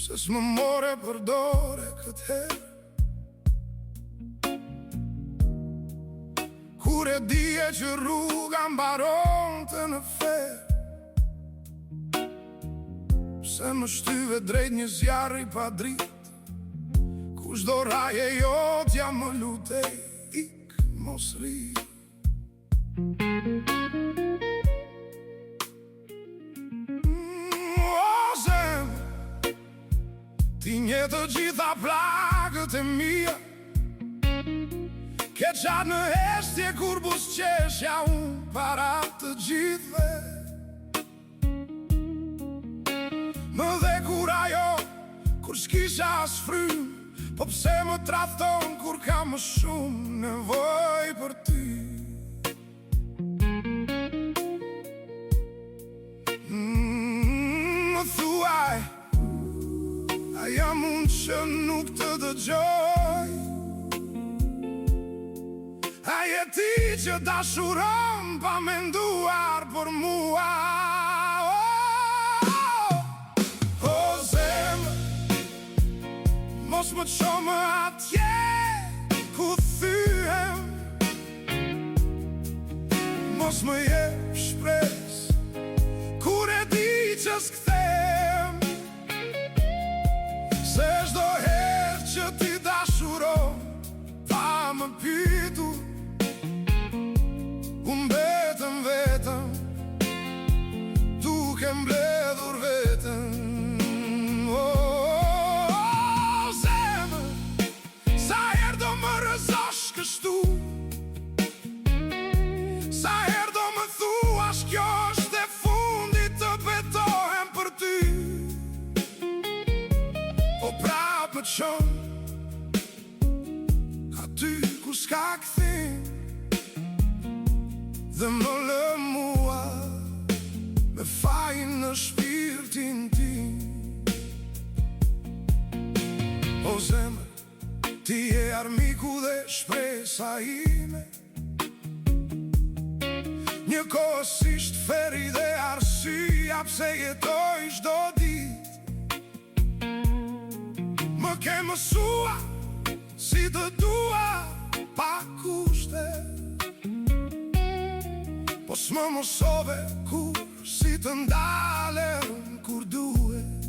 pse s'më more për dore këtë herë. Kur e dije që rruga mbaronte në ferë, pse më shtyve drejt një zjarri pa dritë, kushdo raje jotja më lutej, ik mos ri. O zemë, ti nje të gjitha plagët e mia, ke qatë në heshtje kur busqeshja unë para të gjithve. Më dhe kur ajo, kur s'kisha as frymë, po pse më trahton kur ka më shumë nevoj për ty. Më thuaj, a jam unë që nuk të dëgjoj? A je ti që dashuron pa menduar për mua? O zemë, mos më qomë atje ku thyem, mos më jep shpres kur e di që s'kthem, se çdo herë që ti dashuron pa më pytur, unë betëm vetëm, duke mbledhur vetëm. O zemë, sa herë do më rëzosh kështu, sa herë do më thuash kjo është e fundit, të betohem për ty. O prap më qon aty ku s'ka kthim, dhe më lë mua me fajin në shpirtin tim. O zemër, ti je armiku dhe shpresa ime, një kohësisht feri dhe arsyeja pse jetoj çdo ditë. Më ke mësua si të dua pa kushte, po s'më mësove kur si të ndalem kur duhet.